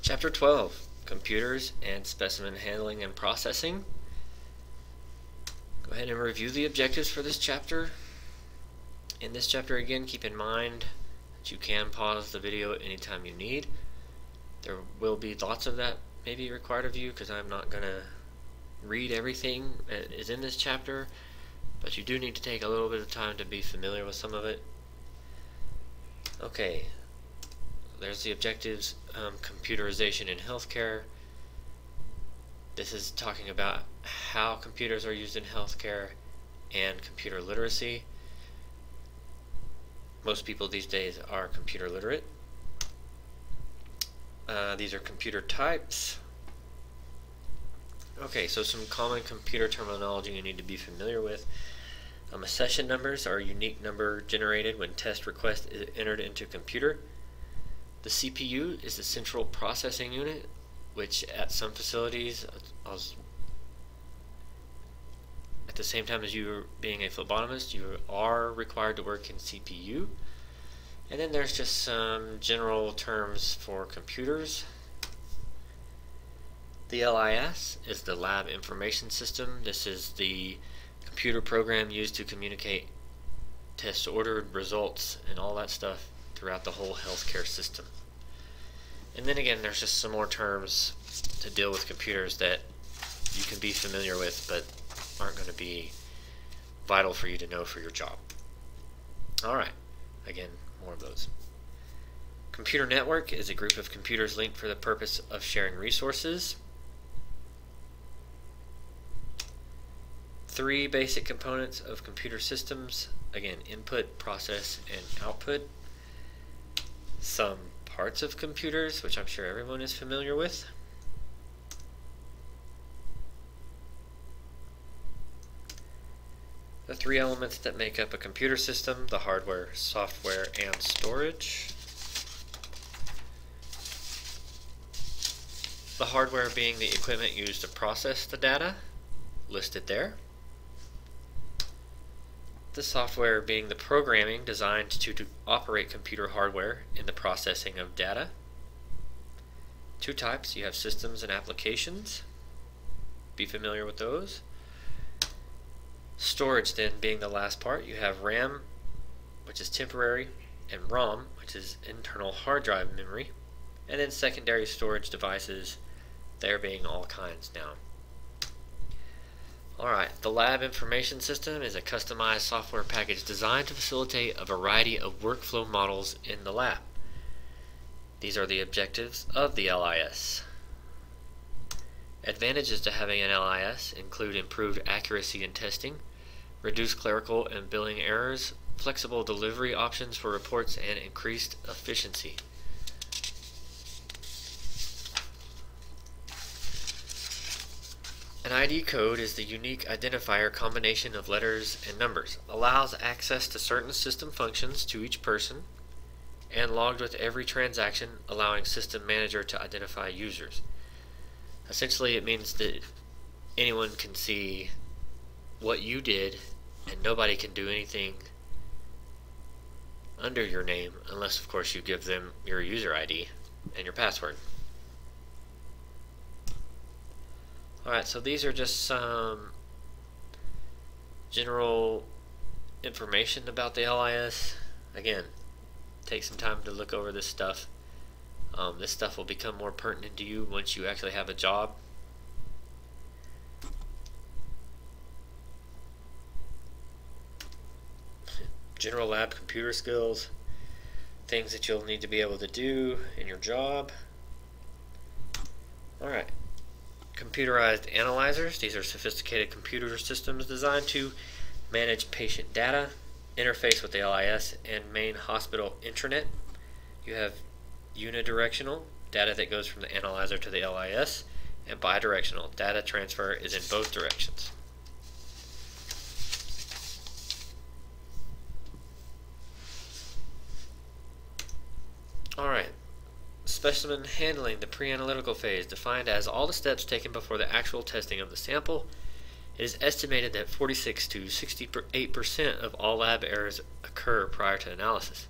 Chapter 12, Computers and Specimen Handling and Processing. Go ahead and review the objectives for this chapter. In this chapter, again, keep in mind that you can pause the video anytime you need. There will be lots of that maybe required of you because I'm not going to read everything that is in this chapter, but you do need to take a little bit of time to be familiar with some of it. Okay, there's the objectives. Computerization in healthcare. This is talking about how computers are used in healthcare and computer literacy. Most people these days are computer literate. These are computer types. Okay, so some common computer terminology you need to be familiar with. Session numbers are a unique number generated when test request is entered into computer. The CPU is the central processing unit, which at some facilities, at the same time as you being a phlebotomist, you are required to work in CPU. And then there's just some general terms for computers. The LIS is the Lab Information System. This is the computer program used to communicate test ordered results and all that stuff throughout the whole healthcare system. And then again, there's just some more terms to deal with computers that you can be familiar with but aren't going to be vital for you to know for your job. Alright, again, more of those. Computer network is a group of computers linked for the purpose of sharing resources. Three basic components of computer systems. Again, input, process, and output. Some parts of computers, which I'm sure everyone is familiar with. The three elements that make up a computer system: the hardware, software, and storage. The hardware being the equipment used to process the data, listed there. The software being the programming designed to operate computer hardware in the processing of data. Two types, you have systems and applications. Be familiar with those. Storage then being the last part, you have RAM, which is temporary, and ROM, which is internal hard drive memory. And then secondary storage devices, there being all kinds now. Alright, the Lab Information System is a customized software package designed to facilitate a variety of workflow models in the lab. These are the objectives of the LIS. Advantages to having an LIS include improved accuracy in testing, reduced clerical and billing errors, flexible delivery options for reports, and increased efficiency. An ID code is the unique identifier combination of letters and numbers, allows access to certain system functions to each person, and logged with every transaction, allowing system manager to identify users. Essentially, it means that anyone can see what you did and nobody can do anything under your name unless, of course, you give them your user ID and your password. Alright, so these are just some general information about the LIS. Again, take some time to look over this stuff. This stuff will become more pertinent to you once you actually have a job. General lab computer skills, things that you'll need to be able to do in your job. Alright. Computerized analyzers. These are sophisticated computer systems designed to manage patient data, interface with the LIS, and main hospital intranet. You have unidirectional, data that goes from the analyzer to the LIS, and bidirectional, data transfer is in both directions. Alright. Specimen handling, the pre-analytical phase, defined as all the steps taken before the actual testing of the sample. It is estimated that 46 to 68% of all lab errors occur prior to analysis.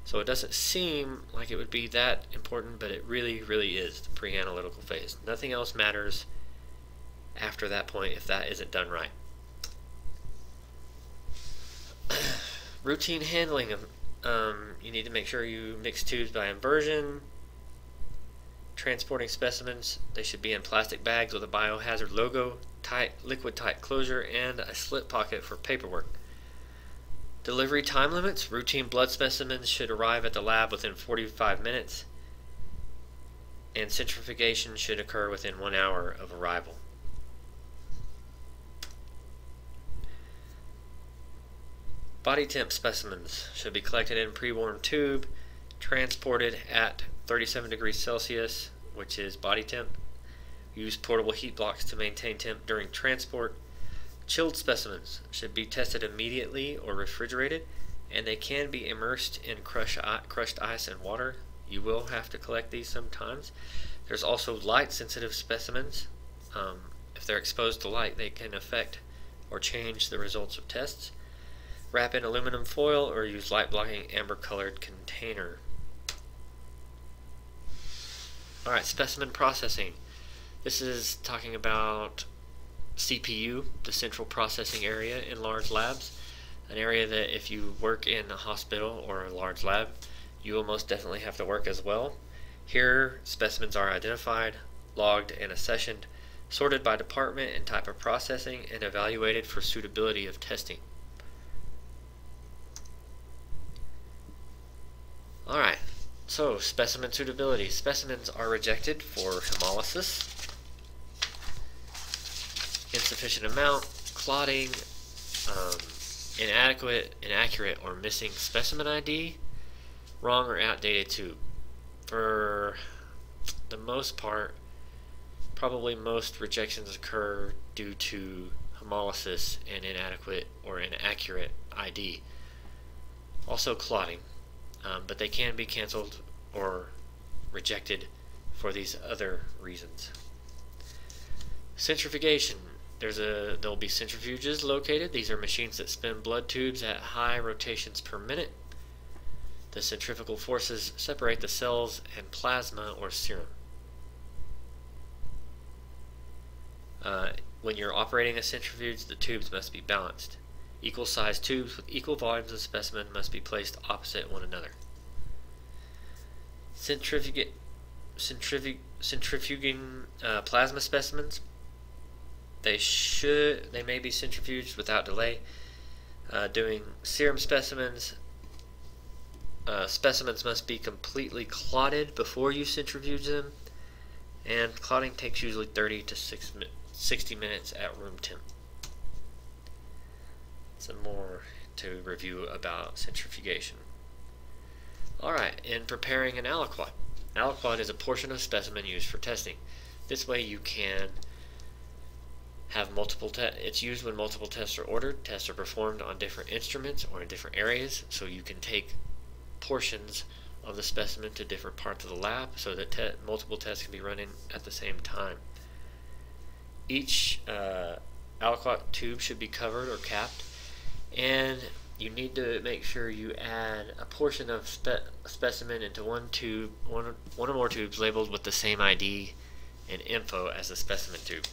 So it doesn't seem like it would be that important, but it really, really is the pre-analytical phase. Nothing else matters after that point if that isn't done right. Routine handling. You need to make sure you mix tubes by inversion. Transporting specimens, they should be in plastic bags with a biohazard logo, liquid tight closure, and a slip pocket for paperwork. Delivery time limits. Routine blood specimens should arrive at the lab within 45 minutes, and centrifugation should occur within 1 hour of arrival. Body temp specimens should be collected in pre-warm tube, transported at 37 degrees Celsius, which is body temp. Use portable heat blocks to maintain temp during transport. Chilled specimens should be tested immediately or refrigerated, and they can be immersed in crushed ice and water. You will have to collect these sometimes. There's also light-sensitive specimens. If they're exposed to light, they can affect or change the results of tests. Wrap in aluminum foil or use light-blocking amber-colored container. Alright, specimen processing. This is talking about CPU, the central processing area in large labs, an area that if you work in a hospital or a large lab, you will most definitely have to work as well. Here, specimens are identified, logged, and accessioned, sorted by department and type of processing, and evaluated for suitability of testing. Alright, so specimen suitability. Specimens are rejected for hemolysis, insufficient amount, clotting, inadequate, inaccurate, or missing specimen ID, wrong or outdated tube. For the most part, probably most rejections occur due to hemolysis and inadequate or inaccurate ID. Also clotting, but they can be canceled or rejected for these other reasons. Centrifugation. There'll be centrifuges located. These are machines that spin blood tubes at high rotations per minute. The centrifugal forces separate the cells and plasma or serum. When you're operating a centrifuge, the tubes must be balanced. Equal sized tubes with equal volumes of specimen must be placed opposite one another. Centrifuging plasma specimens. They may be centrifuged without delay. Doing serum specimens, specimens must be completely clotted before you centrifuge them, and clotting takes usually 30 to 60 minutes at room temp. Some more to review about centrifugation. Alright, in preparing an aliquot. Aliquot is a portion of specimen used for testing. This way you can have multiple tests. It's used when multiple tests are ordered. Tests are performed on different instruments or in different areas, so you can take portions of the specimen to different parts of the lab so that multiple tests can be running at the same time. Each aliquot tube should be covered or capped, and you need to make sure you add a portion of specimen into one or more tubes labeled with the same ID and info as the specimen tube.